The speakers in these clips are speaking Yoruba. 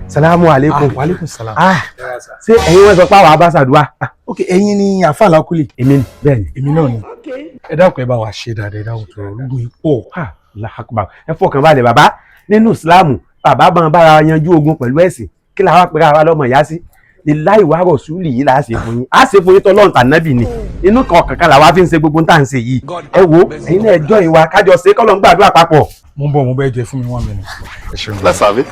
Salamu alaikum. Wa alaikum salam. Ṣé ẹ̀yin wọ́n sọ pé àwọn abáṣàdúrà? Ok, ẹ̀yin ni Alfa Lakuli. Èmi ni, bẹ́ẹ̀ ni. Èmi náà ni. Ẹ dákun ẹ bá wa ṣe dáadáa, ẹ dákun tó olúgun ipò. Allahu Akbar. Ẹ fọkàn balẹ̀ bàbá. Nínú Ìsìláàmù, bàbá máa bára yanjú ogun pẹ̀lú ẹ̀sìn. Kí la wá pera wa lọ́mọ ìyá sí? Lillahi wa rasuli yìí là á ṣe fún yín. A ṣe fún yín tọ́lọ́run tànábì ni. Inú kankan làwa fi ń ṣe gbogbo tá à ń ṣe yìí. Ẹ wo, ẹ̀yin náà ẹjọ́ ìwà kájọ ṣe kọ́lọ́ ń gbàdúrà papọ̀. Mo bẹ́ẹ̀ jẹ fún mi 1 minute. Let's have it.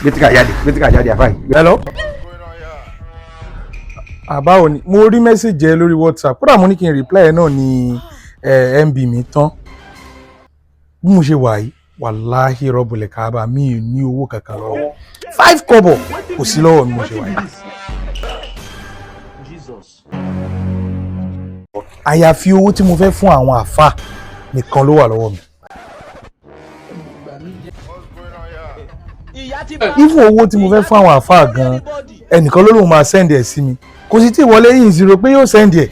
Gbẹ́tìkà jáde àfáà yìí. Hello. Báwo ni mo rí mẹ́sẹ̀jì ẹ lórí WhatsApp kódà mo ní kí n reply ẹ náà ní MB mi tán bí mo ṣe wà yìí wàláhì rọ́bùlẹ̀ káàbà mi ò ní owó kankan lọ́wọ́ 5 kobo kò sí lọ́wọ́ mi mo ṣe wà yìí. Àyàfi owó tí mo fẹ́ fún àwọn àfà nìkan ló wà lọ́wọ́ mi. Ifo owó tí mo fẹ́ fún àwọn àfà gan ẹnìkan ló lóun máa send ẹ̀ sí mi kò sì tí wọlé yìí zero pé yóò send ẹ̀.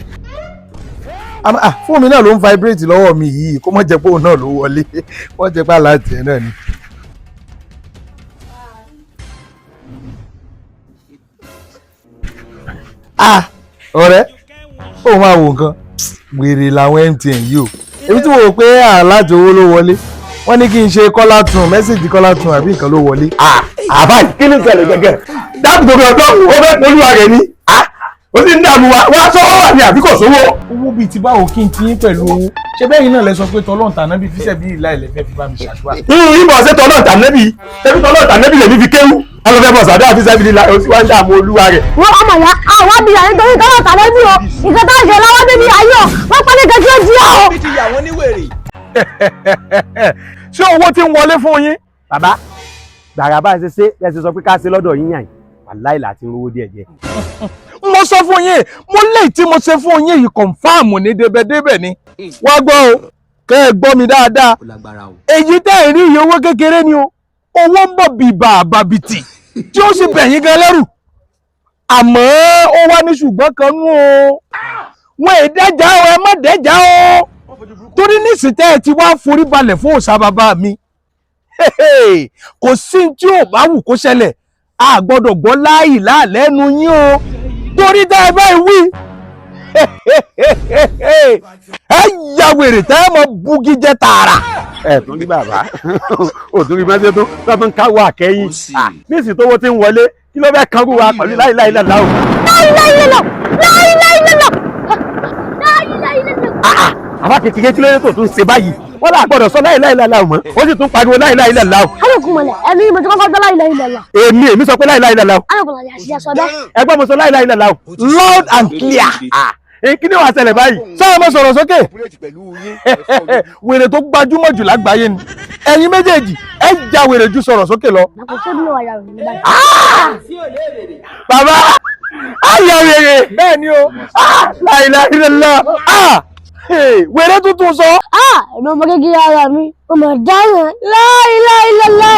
Fóònù mi náà ló ń vibrate lọ́wọ́ mi yìí kó mọ̀ jẹ́ pé òun náà ló wọlé wọ́n jẹ́ pé aláàtì ẹ̀ náà ni. Ọ̀rẹ́ ó máa wò nǹkan wèrè làwọn MTN yìí o èmi tí mo rò pé aláàtì owó ló wọlé wọ́n ní kí n ṣe kọ́lá tún mẹ́sẹ̀jì kọ́lá tún àbí nǹkan ló wọlé. Àbáyé kí ni ìṣẹ̀lẹ̀ gẹ́gẹ́ dáàbò tó fi ọjọ́ ó fẹ́ polúwa rẹ̀ ni ó sì ń dààmú wa sọ́wọ́ wà ní àbí kò sówó. Owó bíi ti báwo kí n ti yín pẹ̀lú owó ṣé bẹ́ẹ̀ náà lẹ sọ pé tọ́lọ́run tànábì fíṣẹ̀ bí ìlà ilẹ̀ fẹ́ fi bá mi ṣàdúrà. Ìmọ̀ ṣe tọ́lọ́run tànábì ṣebí tọ́lọ́run tànábì lèmi fi kéwú ọlọ́fẹ́ bọ̀ sàdá àfi sẹ́bi nílá ó sì wá ń dààmú olúwa rẹ̀. Wọ́n ọmọ ya àwọn abìyà nítorí tọ́lọ́run tànábì o ìkan tá a ṣe lọ́wọ́ débi ayé o wọ́n pẹ́ ní kẹ́kẹ́ jí o. Ṣé owó ti ń wọlé fún yín? Bàbá gbàrà bá ṣe ẹ ṣe sọ pé ká ṣe lọ́dọ̀ yín yàn wàláì láti ń rówó díẹ̀. Mo sọ fún yín mo léyìí tí mo ṣe fún yín yìí kọ̀ǹfàmù ní débẹ̀débẹ̀ ni wá gbọ́ o kẹ́ ẹ gbọ́ mi dáadáa èyí tẹ́ ẹ̀ rí iye owó kékeré ni o owó ń bọ̀ bìbà bàbìtì tí ó sì bẹ̀yìn gan lẹ́rù àmọ́ ó wá ní ṣùgbọ́n kan nú o wọn è dẹ́jà o ẹ má dẹ́jà o torí nísìnyí tẹ́ ẹ ti wá forí balẹ̀ fún òòṣà bàbá mi kò sí tí ò bá wù kó ṣẹlẹ̀ a gbọ́dọ̀ gbọ́ láàyè láàlẹ́nu yín o torí tẹ́ ẹ báyìí wí ẹ ya wèrè tẹ́ ẹ mọ bugi jẹ tààrà. Ẹ tún rí bàbá ò tún rí mẹ́sẹ̀ tó tún káwọ́ àkẹ́yìn nísìnyí tówó ti ń wọlé kí ló fẹ́ kanrú wa pẹ̀lú láìláìlá o. láìláìlá àbá kékeré tí lóye tó tún ṣe báyìí wọ́n là gbọ́dọ̀ sọ láìláìlá mọ́ ó sì tún pariwo láìláìlá o. alùpùpù mọ̀lẹ̀ ẹni mo ti kọ́kọ́ gbọ́ láìláìlá. Èmi sọ pé láìláìlá o. alùpùpù mọ̀lẹ̀ àti ìyá sọ́dọ̀. Ẹgbọ́n mo sọ láìláìlá o. Loud and clear. Kí ni wàá ṣẹlẹ̀ báyìí. Sọ́wọ́n mo sọ̀rọ̀ sókè wèrè tó gbajúmọ̀ jù lágbàáyé ni ẹ̀yin méjèèjì ẹ ja wèrè ju sọ̀rọ̀ sókè lọ. Bàbá ayọ̀ wèrè bẹ́ẹ̀ ni o láìláìlá wèrè tuntun sọ. ẹ̀mí ọmọ kékeré ara mi ọmọ dáhùn láìláìlá.